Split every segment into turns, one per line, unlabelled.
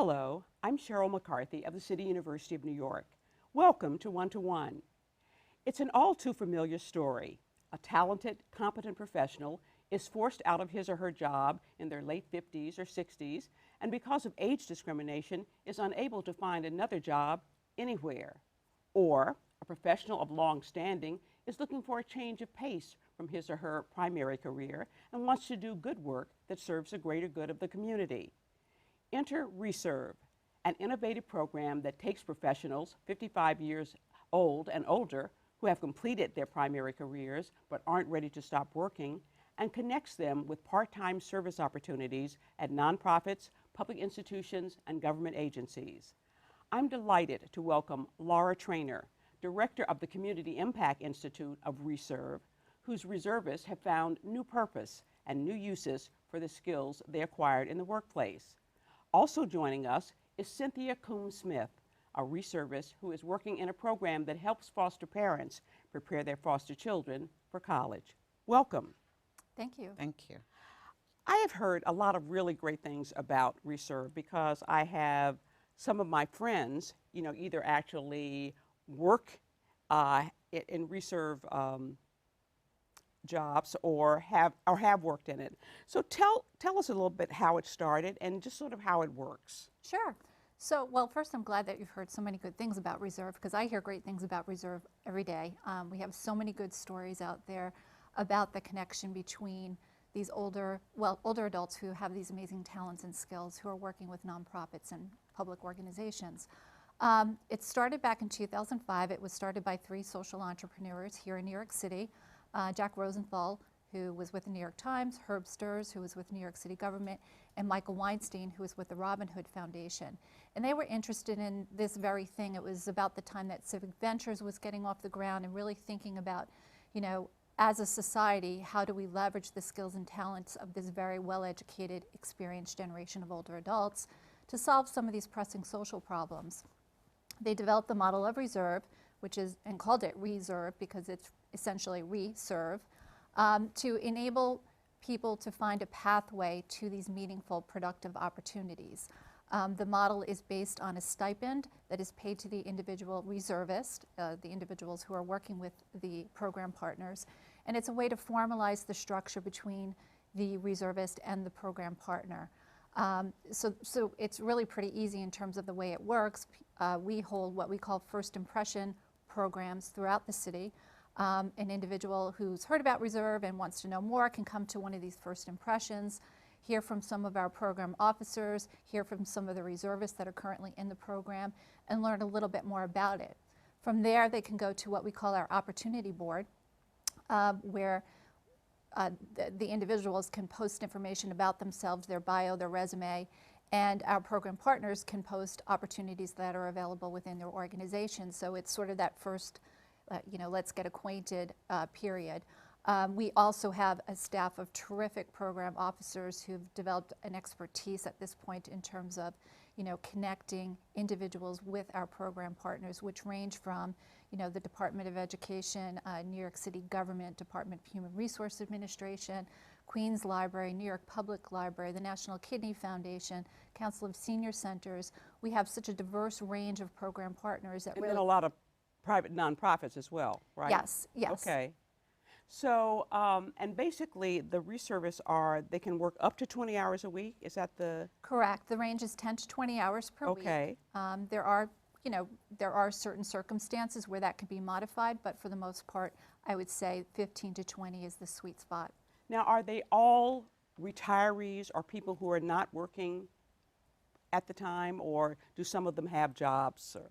Hello, I'm Sheryl McCarthy of the City University of New York. Welcome to One-to-One. It's an all too familiar story. A talented, competent professional is forced out of his or her job in their late 50s or 60s, and because of age discrimination is unable to find another job anywhere. Or a professional of long standing is looking for a change of pace from his or her primary career and wants to do good work that serves the greater good of the community. Enter ReServe, an innovative program that takes professionals 55 years old and older who have completed their primary careers but aren't ready to stop working and connects them with part-time service opportunities at nonprofits, public institutions, and government agencies. I'm delighted to welcome Laura Traynor, Director of the Community Impact Institute of ReServe, whose reservists have found new purpose and new uses for the skills they acquired in the workplace. Also joining us is Cynthia Coomb-Smith, a reservist who is working in a program that helps foster parents prepare their foster children for college. Welcome.
Thank you.
Thank you.
I have heard a lot of really great things about ReServe because I have some of my friends, either actually work in ReServe jobs or have worked in it. So tell us a little bit how it started and just sort of how it works.
Sure. So, well, first I'm glad that you've heard so many good things about ReServe because I hear great things about ReServe every day. We have so many good stories out there about the connection between these older adults who have these amazing talents and skills who are working with nonprofits and public organizations. It started back in 2005. It was started by 3 social entrepreneurs here in New York City. Jack Rosenthal, who was with the New York Times, Herb Sturz, who was with New York City government, and Michael Weinstein, who was with the Robin Hood Foundation. And they were interested in this very thing. It was about the time that Civic Ventures was getting off the ground and really thinking about, as a society, how do we leverage the skills and talents of this very well-educated, experienced generation of older adults to solve some of these pressing social problems. They developed the model of ReServe, and called it ReServe because it's essentially ReServe, to enable people to find a pathway to these meaningful, productive opportunities. The model is based on a stipend that is paid to the individual reservist, the individuals who are working with the program partners, and it's a way to formalize the structure between the reservist and the program partner. So it's really pretty easy in terms of the way it works. We hold what we call first impression programs throughout the city. An individual who's heard about ReServe and wants to know more can come to one of these first impressions, hear from some of our program officers, hear from some of the reservists that are currently in the program, and learn a little bit more about it. From there, they can go to what we call our opportunity board, where the individuals can post information about themselves, their bio, their resume, and our program partners can post opportunities that are available within their organization. So it's sort of that first, let's get acquainted period. We also have a staff of terrific program officers who've developed an expertise at this point in terms of, connecting individuals with our program partners, which range from, the Department of Education, New York City Government, Department of Human Resource Administration, Queens Library, New York Public Library, the National Kidney Foundation, Council of Senior Centers. We have such a diverse range of program partners that
and then a lot of private nonprofits as well, right?
Yes, yes.
Okay. So, and basically the reservists they can work up to 20 hours a week, is that the?
Correct. The range is 10 to 20 hours per week.
Okay.
There are certain circumstances where that can be modified, but for the most part, I would say 15 to 20 is the sweet spot.
Now, are they all retirees or people who are not working at the time, or do some of them have jobs? Or?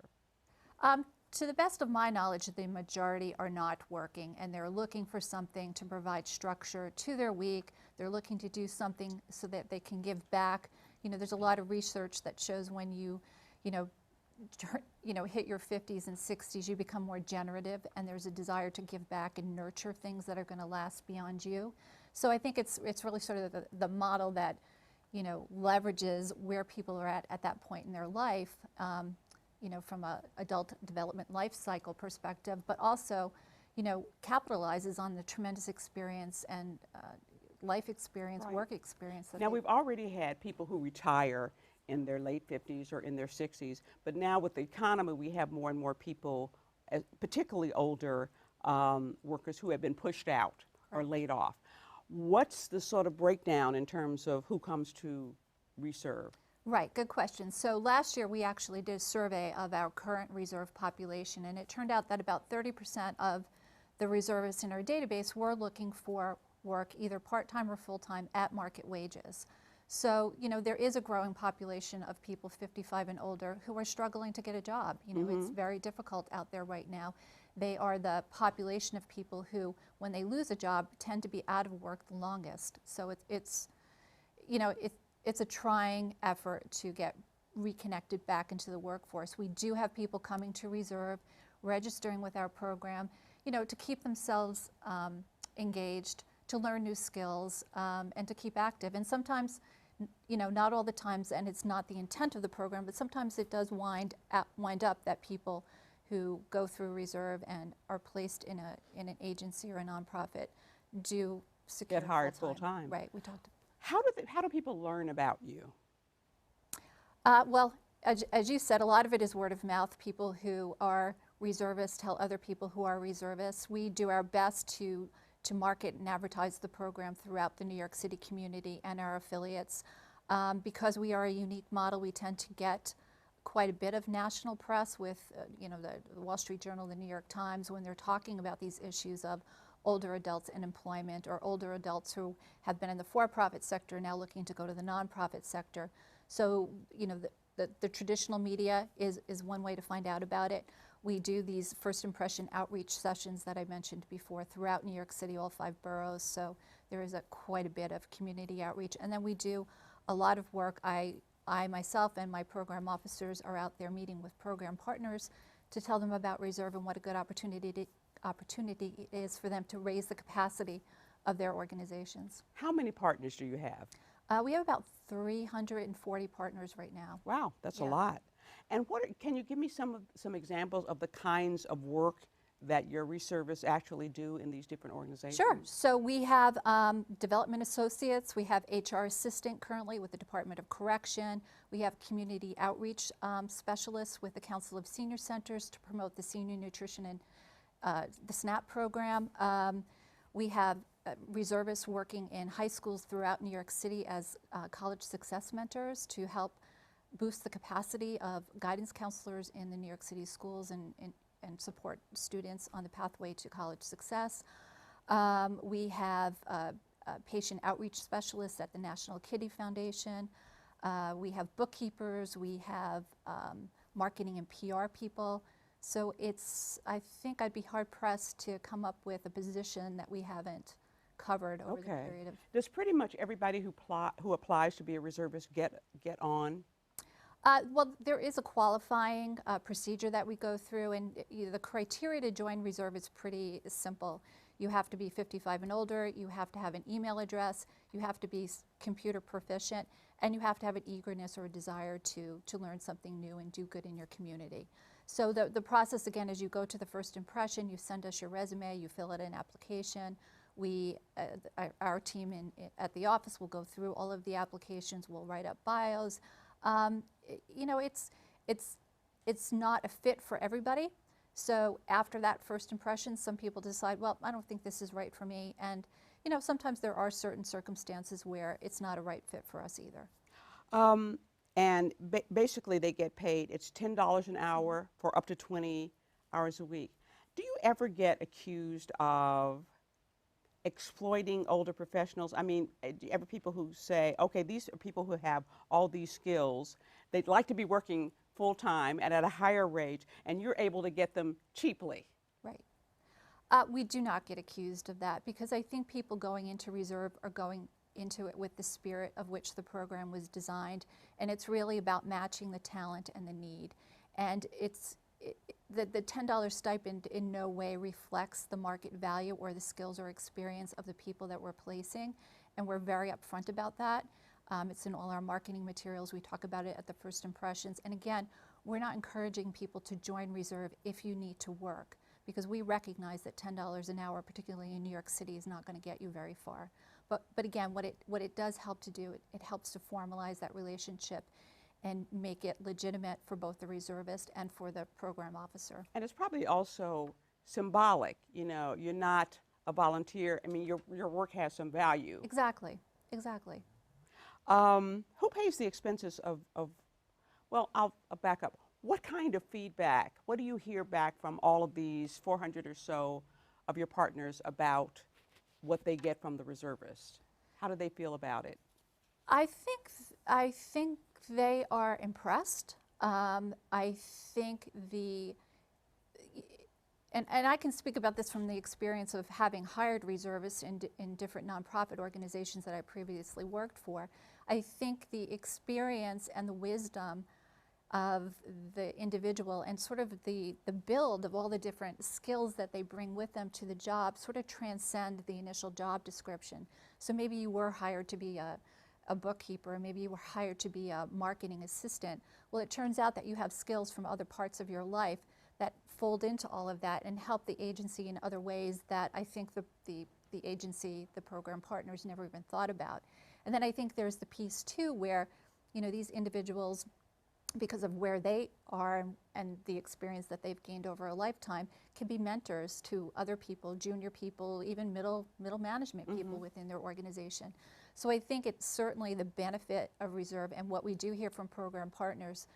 To the best of my knowledge, the majority are not working, and they're looking for something to provide structure to their week. They're looking to do something so that they can give back. There's a lot of research that shows when you hit your 50s and 60s, you become more generative, and there's a desire to give back and nurture things that are going to last beyond you. So I think it's really sort of the model that leverages where people are at that point in their life. From an adult development life cycle perspective, but also, capitalizes on the tremendous experience and life experience,
right.
work experience.
Now, we've already had people who retire in their late 50s or in their 60s. But now with the economy, we have more and more people, particularly older workers who have been pushed out or laid off. What's the sort of breakdown in terms of who comes to ReServe?
Right, good question. So last year we actually did a survey of our current reserve population, and it turned out that about 30% of the reservists in our database were looking for work either part-time or full-time at market wages. So, you know, there is a growing population of people 55 and older who are struggling to get a job. You know, it's very difficult out there right now. They are the population of people who, when they lose a job, tend to be out of work the longest. So it's you know, it's a trying effort to get reconnected back into the workforce. We do have people coming to ReServe, registering with our program, you know, to keep themselves engaged, to learn new skills, and to keep active. And sometimes, you know, not all the times, and it's not the intent of the program, but sometimes it does wind up that people who go through ReServe and are placed in an agency or a nonprofit do secure
Get hired full-time.
Right, we talked.
How do people learn about you?
Well, as you said, a lot of it is word of mouth. People who are reservists tell other people who are reservists. We do our best to market and advertise the program throughout the New York City community and our affiliates. Because we are a unique model, we tend to get quite a bit of national press with, you know, the Wall Street Journal, the New York Times, when they're talking about these issues of older adults in employment, or older adults who have been in the for-profit sector now looking to go to the nonprofit sector. So, you know, the traditional media is one way to find out about it. We do these first impression outreach sessions that I mentioned before throughout New York City, all 5 boroughs. So there is quite a bit of community outreach. And then we do a lot of work. I myself and my program officers are out there meeting with program partners to tell them about ReServe and what a good opportunity it is for them to raise the capacity of their organizations.
How many partners do you have?
We have about 340 partners right now.
Wow, that's a lot. And can you give me some examples of the kinds of work that your reservists actually do in these different organizations?
Sure. So we have development associates. We have HR assistant currently with the Department of Correction. We have community outreach specialists with the Council of Senior Centers to promote the senior nutrition and the SNAP program. We have reservists working in high schools throughout New York City as college success mentors to help boost the capacity of guidance counselors in the New York City schools and support students on the pathway to college success. We have patient outreach specialists at the National Kidney Foundation. We have bookkeepers. We have marketing and PR people. So I think I'd be hard-pressed to come up with a position that we haven't covered over the period of.
Does pretty much everybody who applies to be a reservist get on?
Well, there is a qualifying procedure that we go through, and the criteria to join ReServe is pretty simple. You have to be 55 and older, you have to have an email address, you have to be computer proficient, and you have to have an eagerness or a desire to learn something new and do good in your community. So the process, again, is you go to the first impression, you send us your resume, you fill out an application. Our team at the office will go through all of the applications, we'll write up bios. You know, it's not a fit for everybody. So after that first impression, some people decide, well, I don't think this is right for me. And, you know, sometimes there are certain circumstances where it's not a right fit for us either.
And basically they get paid, it's $10 an hour for up to 20 hours a week. Do you ever get accused of exploiting older professionals? I mean, do you ever people who say, okay, these are people who have all these skills, they'd like to be working full-time and at a higher rate, and you're able to get them cheaply?
Right. We do not get accused of that, because I think people going into ReServe are going into it with the spirit of which the program was designed, and it's really about matching the talent and the need. And the $10 stipend in no way reflects the market value or the skills or experience of the people that we're placing, and we're very upfront about that. It's in all our marketing materials. We talk about it at the first impressions. And again, we're not encouraging people to join ReServe if you need to work, because we recognize that $10 an hour, particularly in New York City, is not going to get you very far. But again, what it does help to do, it helps to formalize that relationship. and make it legitimate for both the reservist and for the program officer.
And it's probably also symbolic. You know, you're not a volunteer. I mean, your work has some value.
Exactly, exactly.
Who pays the expenses of well, I'll back up. What kind of feedback, what do you hear back from all of these 400 or so of your partners about what they get from the reservist? How do they feel about it?
I think they are impressed. I think and I can speak about this from the experience of having hired reservists in different nonprofit organizations that I previously worked for. I think the experience and the wisdom of the individual and sort of the build of all the different skills that they bring with them to the job sort of transcend the initial job description. So maybe you were hired to be a bookkeeper, maybe you were hired to be a marketing assistant. Well, it turns out that you have skills from other parts of your life that fold into all of that and help the agency in other ways that I think the agency, the program partners never even thought about. And then I think there's the piece too where, you know, these individuals, because of where they are and the experience that they've gained over a lifetime, can be mentors to other people, junior people, even middle management people within their organization. So I think it's certainly the benefit of ReServe, and what we do here from program partners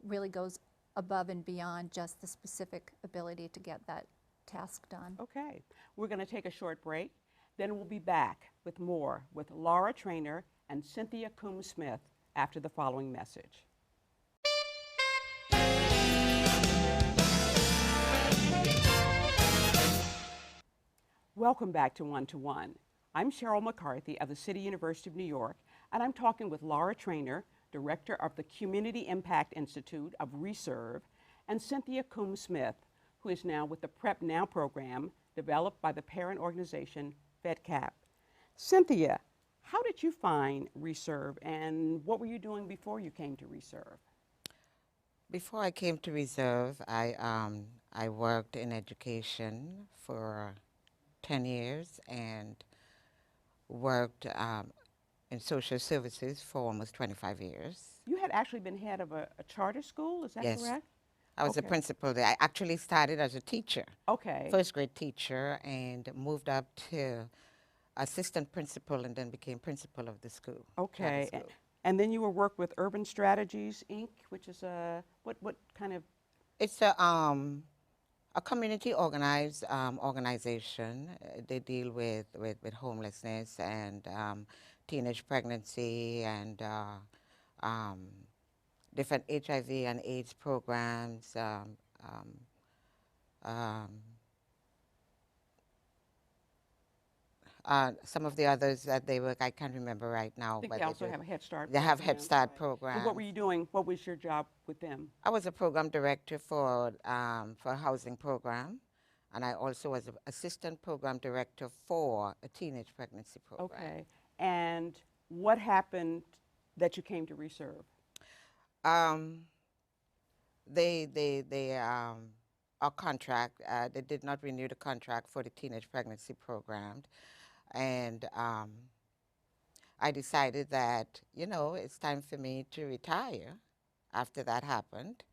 really goes above and beyond just the specific ability to get that task done.
Okay, we're going to take a short break. Then we'll be back with more with Laura Traynor and Cynthia Coomb-Smith after the following message. Welcome back to One to One. I'm Sheryl McCarthy of the City University of New York, and I'm talking with Laura Traynor, Director of the Community Impact Institute of ReServe, and Cynthia Coomb-Smith, who is now with the Prep Now program developed by the parent organization FedCap. Cynthia, how did you find ReServe, and what were you doing before you came to ReServe?
Before I came to ReServe, I worked in education for 10 years and worked in social services for almost 25 years.
You had actually been head of a charter school, is that
Yes.
correct?
I was a principal there. I actually started as a teacher,
Okay.
first grade teacher, and moved up to assistant principal and then became principal of the school.
Okay.
Charter school.
And then you will work with Urban Strategies, Inc., which is a, what kind of?
It's a community organized organization. They deal with homelessness and teenage pregnancy and different HIV and AIDS programs. Some of the others that they work, I can't remember right now.
I think
but
they also
do.
have a Head Start
They have
program.
Head Start
And
programs.
what were you doing? What was your job with them?
I was a program director for a housing program, and I also was an assistant program director for a teenage pregnancy program.
Okay. And what happened that you came to ReServe?
Our contract, they did not renew the contract for the teenage pregnancy program, and I decided that, you know, it's time for me to retire after that happened.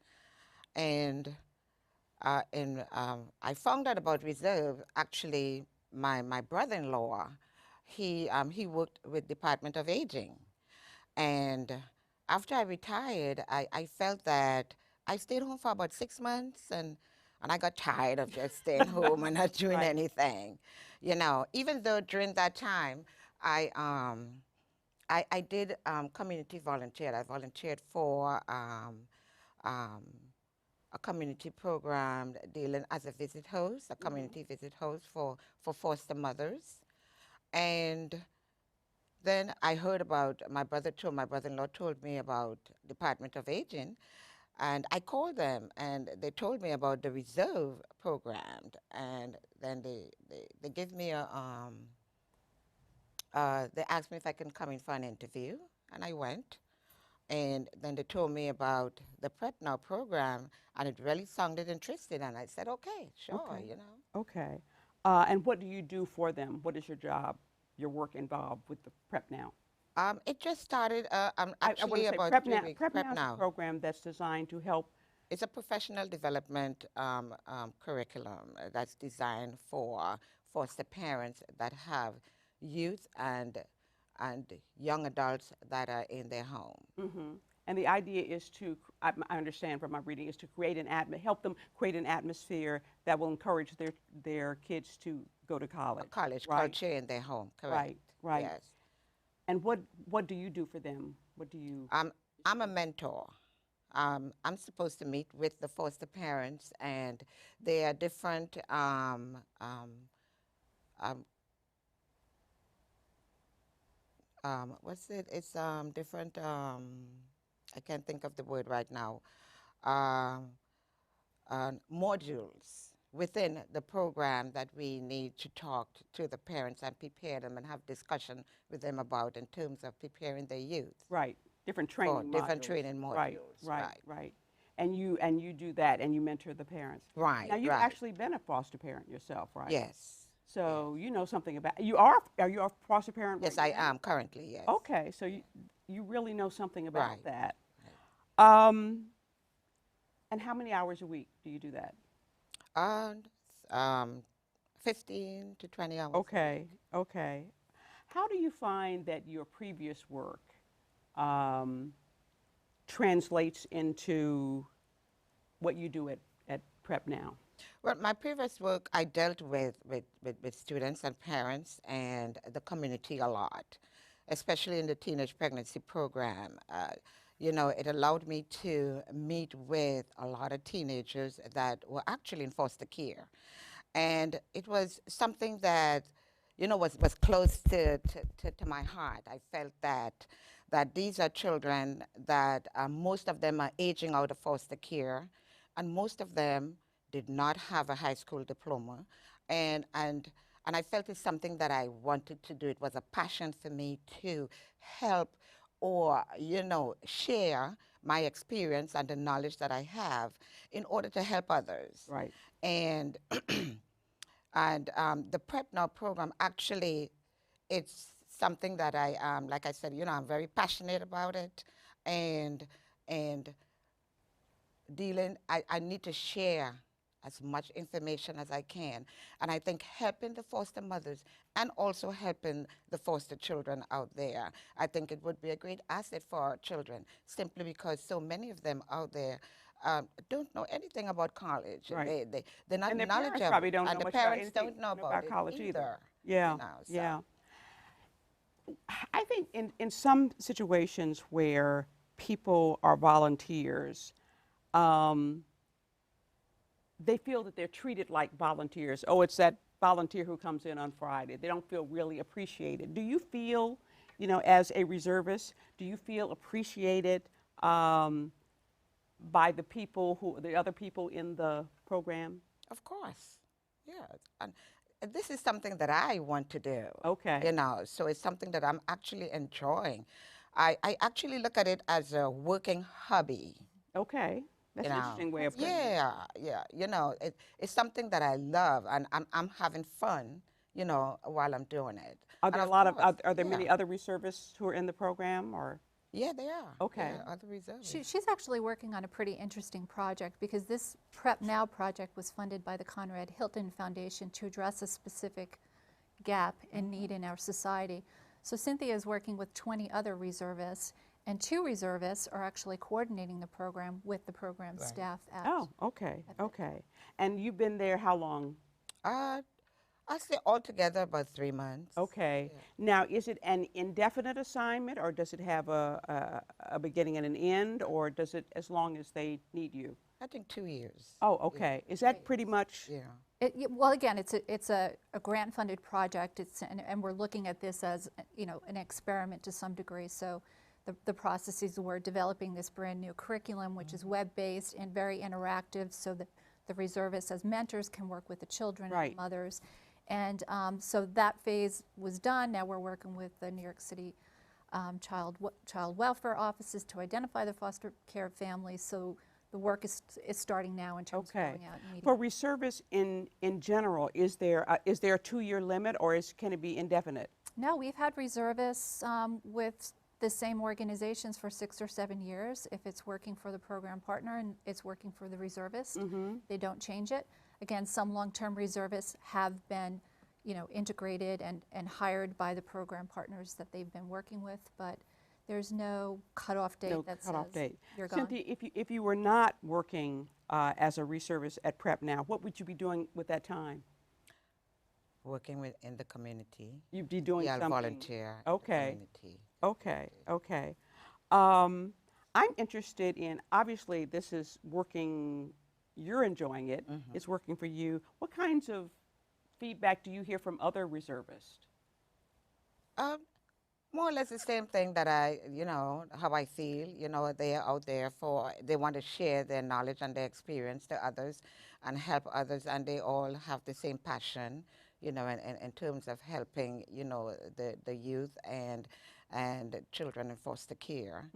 And I found out about ReServe. Actually, my brother-in-law, he worked with Department of Aging. And after I retired, I felt that I stayed home for about 6 months, and I got tired of just staying home and not doing anything. You know, even though during that time, I did community volunteer. I volunteered for a community program dealing as a visit host, a community visit host for foster mothers. And then I heard about, my brother-in-law told me about Department of Aging, and I called them, and they told me about the ReServe program, and then they gave me they asked me if I can come in for an interview, and I went. And then they told me about the Prep Now program, and it really sounded interesting, and I said, okay, sure, you know.
Okay. And what do you do for them? What is your job, your work involved with the Prep Now?
It just started
I want
actually
to say
about
Prep
3
Now.
weeks.
Prep
Prep
Now is a
Now.
program that's designed to help.
It's a professional development curriculum that's designed for foster parents that have youth and young adults that are in their home.
And the idea is to, I understand from my reading, is to create help them create an atmosphere that will encourage their kids to go to college.
College
right?
culture in their home, correct?
Right, right.
Yes.
And what do you do for them? What do you?
I'm a mentor. I'm supposed to meet with the foster parents, and there are different what's it? It's different. I can't think of the word right now. Um, Modules within the program that we need to talk to the parents and prepare them and have discussion with them about in terms of preparing their youth.
Right. Different
For
training
different
modules.
training modules.
Right. And you do that, and you mentor the parents.
Right.
Now you've
right.
actually been a foster parent yourself, right?
Yes.
So you know something about. Are you a foster parent?
Yes,
right
I
now?
am currently. Yes.
Okay, so you really know something about
Right.
that.
Right.
And how many hours a week do you do that?
Um, 15 to 20 hours.
Okay. How do you find that your previous work translates into what you do at Prep Now?
Well, my previous work, I dealt with students and parents and the community a lot, especially in the teenage pregnancy program. You know, it allowed me to meet with a lot of teenagers that were actually in foster care. And it was something that, you know, was close to my heart. I felt that these are children that most of them are aging out of foster care, and most of them did not have a high school diploma. And I felt it's something that I wanted to do. It was a passion for me to help or, you know, share my experience and the knowledge that I have in order to help others.
Right.
And the Prep Now program, actually, it's something that like I said, you know, I'm very passionate about it, and I need to share as much information as I can. And I think helping the foster mothers and also helping the foster children out there, I think it would be a great asset for our children, simply because so many of them out there don't know anything about college.
Right.
They're not
And their parents
knowledgeable.
probably don't know
and the
much about
parents
anything
don't know
about
it
college either. Yeah,
You know, so.
yeah. I think in some situations where people are volunteers, they feel that they're treated like volunteers. Oh, it's that volunteer who comes in on Friday. They don't feel really appreciated. Do you feel, you know, as a reservist, do you feel appreciated by the other people in the program?
Of course, yeah. And this is something that I want to do.
Okay.
You know, so it's something that I'm actually enjoying. I actually look at it as a working hobby.
Okay. That's
You
an
know.
interesting way of putting it.
Yeah. You know, it's something that I love, and I'm having fun, you know, while I'm doing it.
Are
And
there are there many
yeah.
other reservists who are in the program, or?
Yeah, they are.
Okay.
Yeah, other reservists.
She's actually working on a pretty interesting project, because this Prep Now project was funded by the Conrad Hilton Foundation to address a specific gap and need in our society. So Cynthia is working with 20 other reservists, and 2 reservists are actually coordinating the program with the program
Right.
staff at.
Oh, okay, okay. And you've been there how long?
I say altogether about 3 months.
Okay.
Yeah.
Now, is it an indefinite assignment, or does it have a beginning and an end, or does it as long as they need you?
I think 2 years.
Oh, okay. Is that pretty much?
Yeah.
Well, again, it's a grant-funded project. And we're looking at this as, you know, an experiment to some degree. So the processes were developing this brand new curriculum, which is web-based and very interactive, so that the reservists as mentors can work with the children
Right.
and mothers. And so that phase was done. Now we're working with the New York City child welfare offices to identify the foster care families. So the work is starting now in terms of going out and meeting.
For reservists in general, is there a 2-year limit, or can it be indefinite?
No, we've had reservists with the same organizations for 6 or 7 years if it's working for the program partner and it's working for the reservist. They don't change it. Again, some long-term reservists have been, integrated and hired by the program partners that they've been working with, but there's no cutoff date that says you're gone.
Cynthia, if you were not working as a reservist at Prep now, what would you be doing with that time?
Working in the community.
You'd be doing something.
Volunteer.
Okay.
In the community.
Okay. I'm interested in, obviously this is working, you're enjoying it, it's working for you. What kinds of feedback do you hear from other reservists?
More or less the same thing that how I feel, they are out there they want to share their knowledge and their experience to others and help others, and they all have the same passion, in terms of helping, the youth and children in foster care.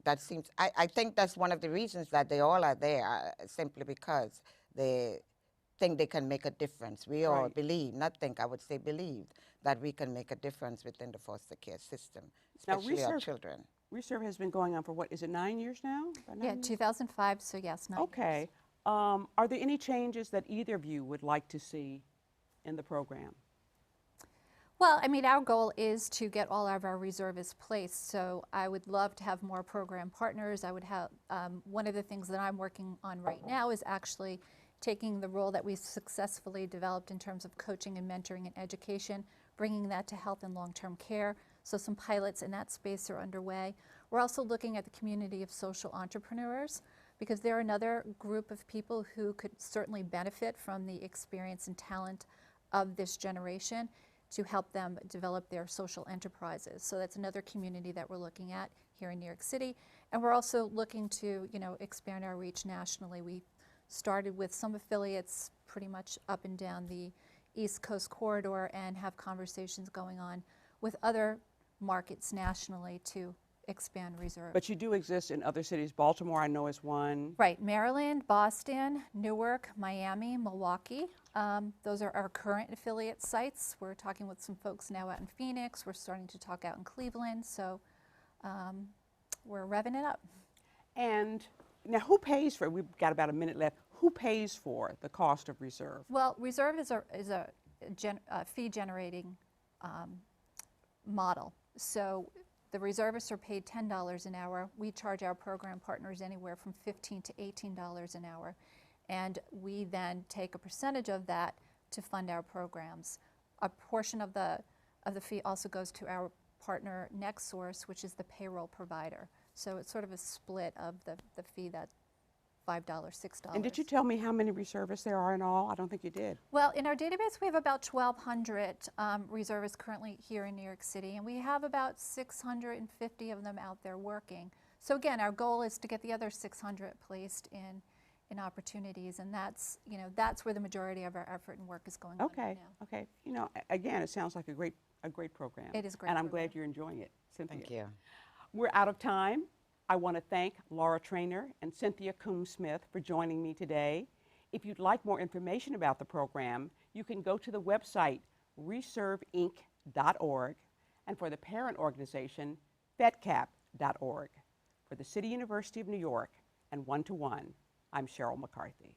That seems, I think that's one of the reasons that they all are there, simply because they think they can make a difference. We all believe, not think, I would say believe, that we can make a difference within the foster care system, especially our children.
ReServe has been going on for what, is it 9 years now?
Yeah, 2005, so yes, 9 years.
Okay. Are there any changes that either of you would like to see in the program?
Well, I mean, our goal is to get all of our reservists placed, so I would love to have more program partners. I would have, one of the things that I'm working on right now is actually taking the role that we've successfully developed in terms of coaching and mentoring and education, bringing that to health and long-term care. So some pilots in that space are underway. We're also looking at the community of social entrepreneurs, because they're another group of people who could certainly benefit from the experience and talent of this generation to help them develop their social enterprises. So that's another community that we're looking at here in New York City. And we're also looking to, expand our reach nationally. We started with some affiliates pretty much up and down the East Coast corridor and have conversations going on with other markets nationally to expand ReServe.
But you do exist in other cities. Baltimore, I know, is one.
Right, Maryland, Boston, Newark, Miami, Milwaukee. Those are our current affiliate sites. We're talking with some folks now out in Phoenix. We're starting to talk out in Cleveland, so we're revving it up. And now who pays for it? We've got about a minute left. Who pays for the cost of ReServe? Well, ReServe is a fee-generating model. So the reservists are paid $10 an hour. We charge our program partners anywhere from $15 to $18 an hour. And we then take a percentage of that to fund our programs. A portion of the fee also goes to our partner NextSource, which is the payroll provider. So it's sort of a split of the fee, that $5, $6.
And did you tell me how many reservists there are in all? I don't think you did.
Well, in our database, we have about 1,200 reservists currently here in New York City, and we have about 650 of them out there working. So again, our goal is to get the other 600 placed in opportunities, and that's where the majority of our effort and work is going on right now.
Okay. Again, it sounds like a great program.
It is a great
and I'm
program.
glad you're enjoying it, Cynthia.
Thank you.
We're out of time. I want to thank Laura Traynor and Cynthia Coomb-Smith for joining me today. If you'd like more information about the program, you can go to the website reserveinc.org, and for the parent organization, fedcap.org. For the City University of New York and One to One, I'm Sheryl McCarthy.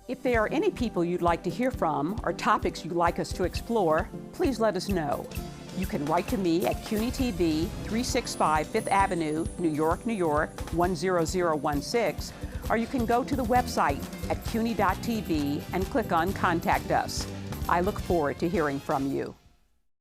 If there are any people you'd like to hear from or topics you'd like us to explore, please let us know. You can write to me at CUNY TV, 365 Fifth Avenue, New York, New York, 10016, or you can go to the website at cuny.tv and click on Contact Us. I look forward to hearing from you.